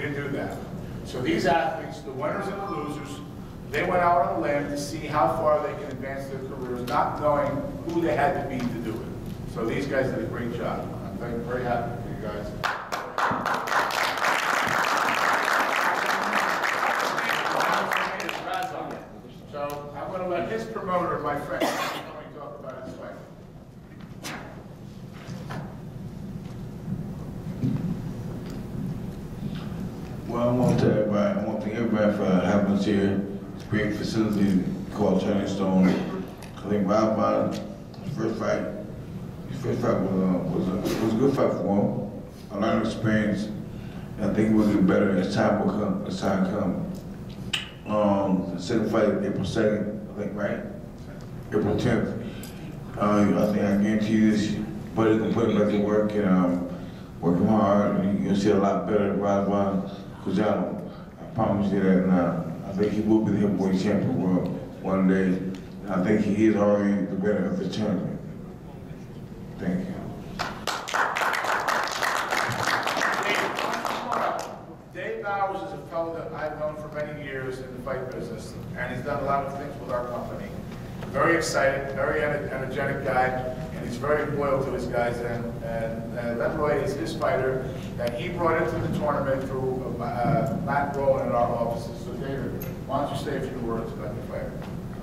We didn't do that. So these athletes, the winners and the losers, they went out on a limb to see how far they can advance their careers, not knowing who they had to beat to do it. So these guys did a great job. I'm very happy for you guys. So I'm going to let his promoter, my friend, talk about his fight. Well, I want to thank everybody for having us here. It's a great facility called Turning Stone. I think Bob, his first fight was a good fight for him. A lot of experience. And I think we'll get better as time will come. As time comes. The second fight is April 2nd, I think, right? April 10th. I think I guarantee you this, but it's gonna put him back to work and working hard, and you'll see a lot better Razvan Kuzano. I promise you that now. I think he will be the heavyweight champion of the world one day. And I think he is already the winner of the tournament. Thank you. Dave Bowers is a fellow that I've known for many years in the fight business, and he's done a lot of things with our company. Very excited, very energetic guy, and he's very loyal to his guys. And Leroy is his fighter that he brought into the tournament through Matt Rowland in our offices. So David, why don't you say a few words about your fighter?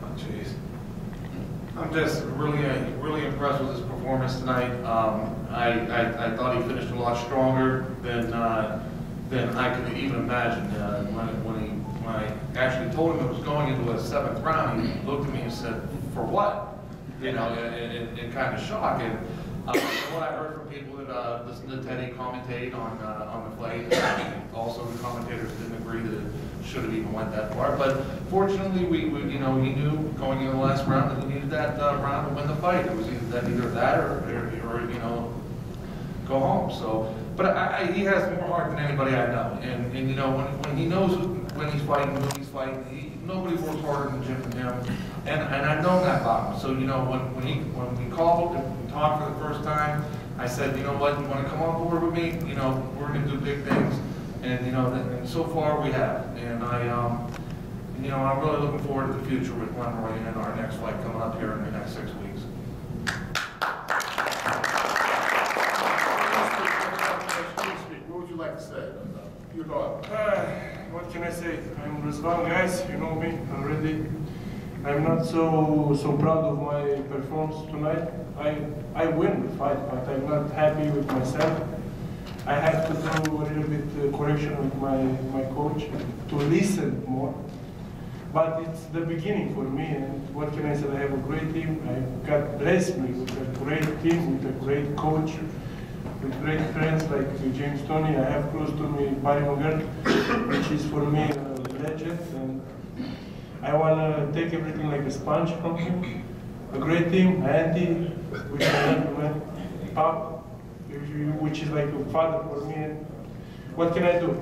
Oh, jeez. I'm just really impressed with his performance tonight. I thought he finished a lot stronger than I could even imagine. When I actually told him it was going into a 7th round, he looked at me and said, "For what?" You know, in kind of shock. And what I heard from people that listened to Teddy commentate on the fight, also the commentators didn't agree that it should have even went that far. But fortunately, we he knew going into the last round that he needed that round to win the fight. It was either that or go home. So. But he has more heart than anybody I know, and you know when he knows when he's fighting, who he's fighting, nobody works harder in the gym than him, and I've known that about him. So you know when we called and we talked for the first time, I said, you know what, you want to come on board with me? You know we're going to do big things, and you know and so far we have, and I'm really looking forward to the future with Leroy and our next fight coming up here in the next 6 weeks. You go up. What can I say? I'm Razvan, guys. You know me already. I'm not so proud of my performance tonight. I win the fight, but I'm not happy with myself. I have to do a little bit correction with my coach to listen more. But it's the beginning for me, and what can I say? I have a great team. God bless me with a great team, with a great coach, with great friends like James Tony. I have close to me Barry McGurk, which is for me a legend, and I want to take everything like a sponge from him. A great team, Andy, which I love, Pop, which is like a father for me. And what can I do?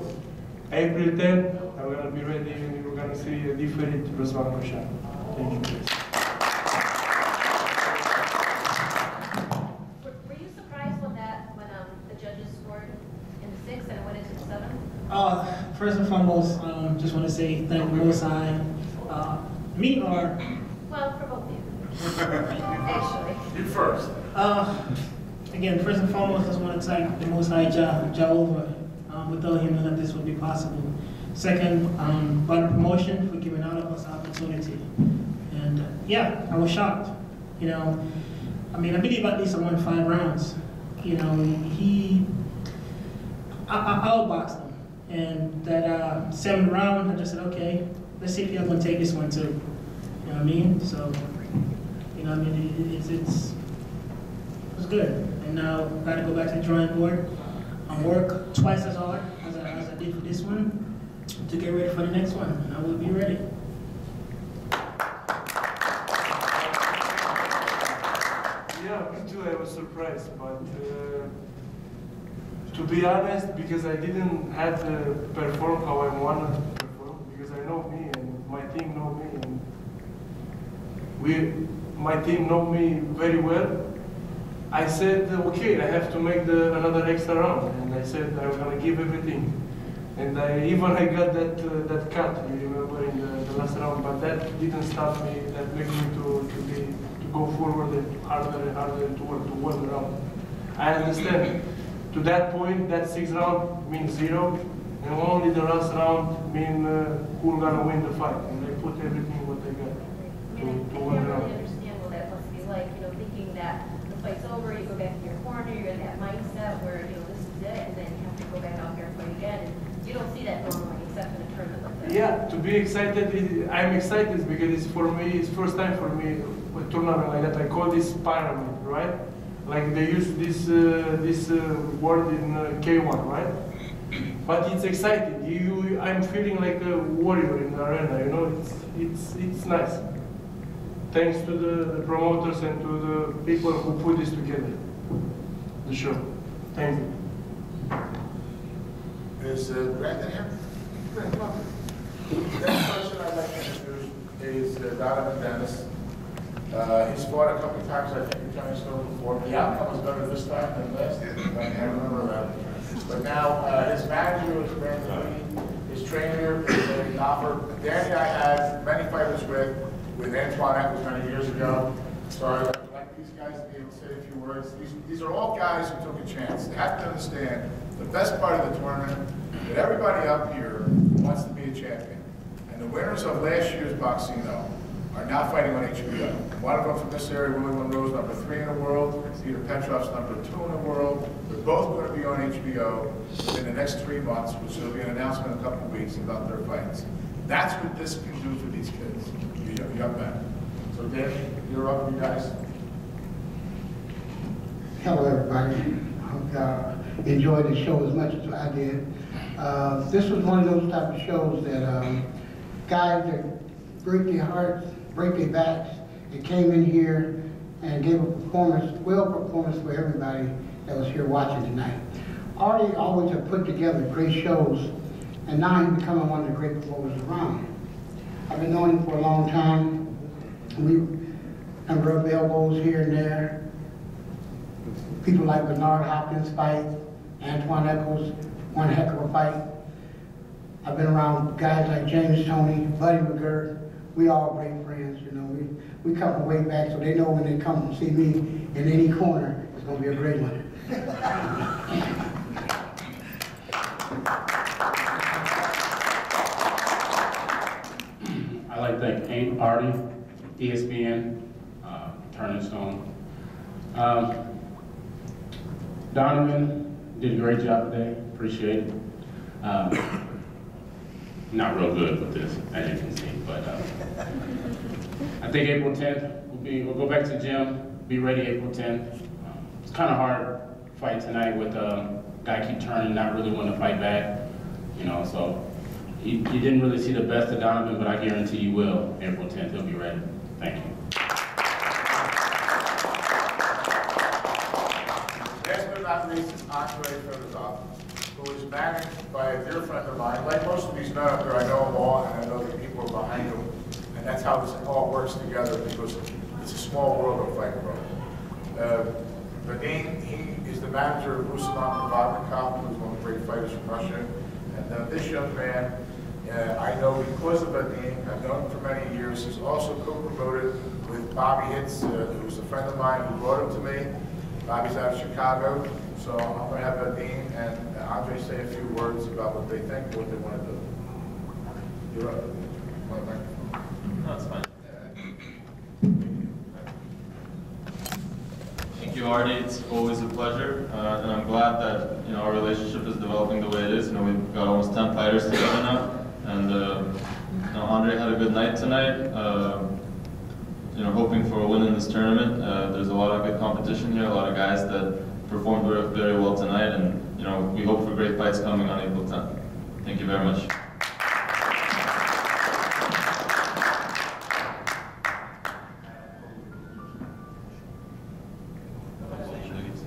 April 10th, I'm going to be ready, and you're going to see a different Razvan Koshan. Thank you, guys. First and foremost, just want to say thank you, Most High. Me or? Well, for both of you. Actually. You first. Again, first and foremost, just want to thank the Most High Jehovah. Without him, none of this would be possible. Second, by the promotion for giving all of us opportunity. And yeah, I was shocked. You know, I mean, I believe at least I won 5 rounds. You know, I outboxed him. And that 7th round, I just said, okay, let's see if you're going to take this one too. You know what I mean? So, you know, I mean, it was good. And now I've got to go back to the drawing board and work twice as hard as I did for this one to get ready for the next one. And I will be ready. Yeah, me too. I was surprised, but to be honest, because I didn't have to perform how I wanted to perform, because I know me and my team know me, and my team know me very well. I said, okay, I have to make another extra round, and I said I was going to give everything. And I got that cut, you remember, in the last round, but that didn't stop me. That made me to go forward and harder toward to win the round. I understand. To that point, that 6th round means 0, and only the last round mean who's gonna win the fight. And I put everything what I got to win the I round. really understand what that must be like, thinking that the fight's over, you go back in your corner, you're in that mindset where, this is it, and then you have to go back out here and fight again. And you don't see that normally, except in a tournament like that. Yeah, to be excited, I'm excited because it's for me, it's first time for me a tournament like that. I call this pyramid, right? Like they use this word in K1, right? But it's exciting. I'm feeling like a warrior in the arena. It's nice. Thanks to the promoters and to the people who put this together, the show. Thank you. Is Brandon here? The next person I'd like to introduce is Donovan Dennis. He's fought a couple of times, I think, in Johnny Stone before. The outcome was better this time than last. I remember that. But now his manager is Brandon Lee. His trainer is Knopper. Danny I had many fighters with Antoine Eccles many years ago. So I'd like these guys to be able to say a few words. These are all guys who took a chance. They have to understand the best part of the tournament, that everybody up here wants to be a champion. And the winners of last year's Boxcino are now fighting on HBO. One of them from this area, Willie Monroe's number 3 in the world, Peter Petrov's number 2 in the world. They're both going to be on HBO within the next 3 months, which will be an announcement in a couple of weeks about their fights. That's what this can do for these kids, the young men. So Danny, you're up, you guys. Hello, everybody. I hope y'all enjoyed the show as much as I did. This was one of those type of shows that guys that break their hearts, break their backs, and came in here and gave a performance for everybody that was here watching tonight. Artie always have put together great shows, and now he's becoming one of the great performers around. I've been knowing him for a long time. We rubbed elbows here and there. People like Bernard Hopkins fight, Antoine Eccles, one heck of a fight. I've been around guys like James Toney, Buddy McGirt. We all great friends, We come from way back, so they know when they come and see me in any corner, it's going to be a great one. I'd like to thank Artie, ESPN, Turning Stone. Donovan did a great job today, appreciate it. Not real good with this, as you can see, but I think April 10th, we'll go back to the gym, be ready April 10th. It's kind of hard fight tonight with guy keep turning, not really wanting to fight back, so you didn't really see the best of Donovan, but I guarantee you will. April 10th, he'll be ready. Thank you. Last but not least is Andre Fedorov, who is managed by a dear friend of mine. Like most of these men up here, I know them all, and I know the people are behind them. And that's how this all works together, because it's a small world of fight world. Vadim, he is the manager of Ruslan Provodnikov, who's one of the great fighters from Russia. And this young man, I know because of Vadim, I've known him for many years. He's also co-promoted with Bobby Hitz, who's a friend of mine who brought him to me. Bobby's out of Chicago, so I'm going to have Vadim and Andre say a few words about what they think, what they want to do. You're up. No, it's fine. Thank you, Artie. It's always a pleasure, and I'm glad that our relationship is developing the way it is. We've got almost 10 fighters together now, and Andre had a good night tonight. Hoping for a win in this tournament. There's a lot of good competition here, a lot of guys that performed very well tonight, and we hope for great fights coming on April 10th. Thank you very much.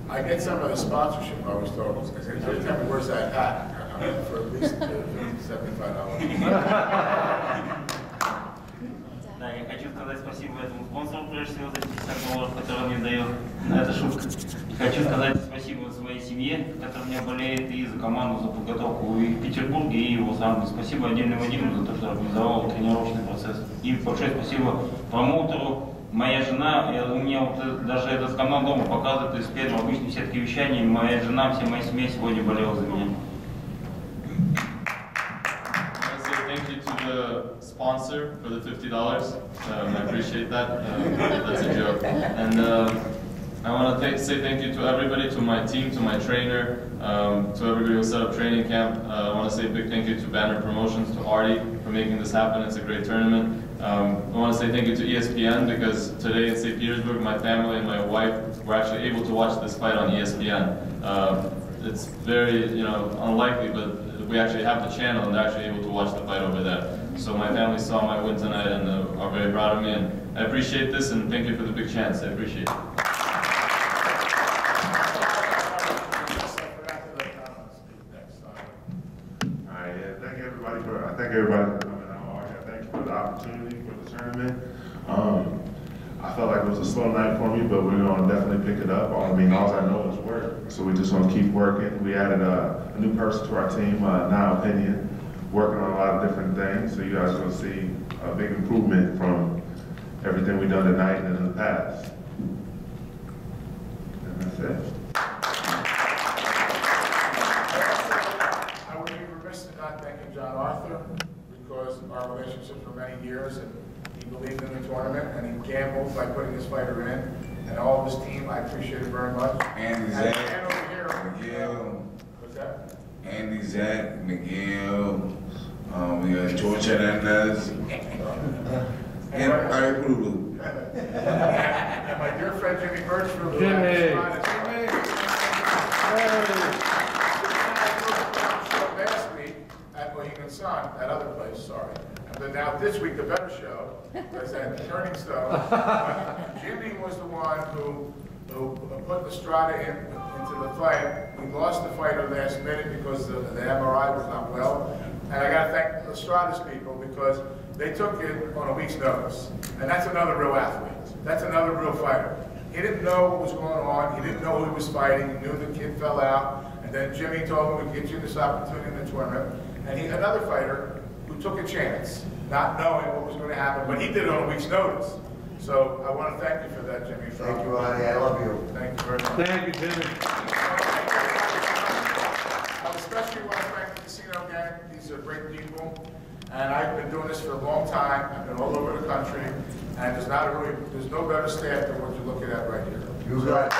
I get some of the sponsorship I was told. Every time he wears that hat, for at least $75. Да, я хочу сказать спасибо этому спонсору, прежде всего, за 50 долларов, которые мне дает эта шутка. Хочу сказать спасибо своей семье, которая меня болеет, и за команду, за подготовку и в Петербурге, и в Лос-Анджелесе. Спасибо отдельно Вадиму за то, что организовал тренировочный процесс. И большое спасибо промоутеру. Моя жена, у меня вот даже этот канал дома показывает из первого обычной сетки вещания. Моя жена, вся моя семья сегодня болела за меня. Thank you to the sponsor for the $50. I appreciate that. That's a joke. And I want to say thank you to everybody, to my team, to my trainer, to everybody who set up training camp. I want to say a big thank you to Banner Promotions, to Artie for making this happen. It's a great tournament. I want to say thank you to ESPN because today in St. Petersburg, my family and my wife were actually able to watch this fight on ESPN. It's very, unlikely, but we actually have the channel and they're actually able to watch the fight over there. So my family saw my win tonight and are very proud of me, and I appreciate this and thank you for the big chance. I appreciate it. I thank everybody for coming out. Thank you for the opportunity for the tournament. I felt like it was a slow night for me, but we're going to definitely pick it up. All I know is work. So we're just going to keep working. We added a new person to our team, Now Opinion, working on a lot of different things. So you guys are going to see a big improvement from everything we've done tonight and in the past. And that's it. I would be remiss in not thanking John Arthur because our relationship for many years, and he believed in the tournament and he gambled by putting his fighter in, and all of his team. I appreciate it very much. Andy And Zach, over here, Miguel, what's that? Andy Zach, Miguel, we got George Hernandez, and Ari Brulu. And my dear friend Jimmy Birchfield. who Jimmy. Last week at Mohegan Sun, that other place, sorry. But now this week, the better show was at Turning Stone. Jimmy was the one who put Estrada into the fight. We lost the fight at the last minute because the MRI was not well. And I got to thank Estrada's people because they took it on a week's notice. And that's another real athlete. That's another real fighter. He didn't know what was going on. He didn't know who he was fighting. He knew the kid fell out. And then Jimmy told him, we'd get you this opportunity in the tournament. And he's another fighter who took a chance, not knowing what was going to happen, but he did it on a week's notice. So I want to thank you for that, Jimmy. Thank you, Artie. I love you. Thank you very much. Thank you, Jimmy. I especially want to thank the casino gang. These are great people. And I've been doing this for a long time. I've been all over the country. And there's no better staff than what you're looking at right here. You got it.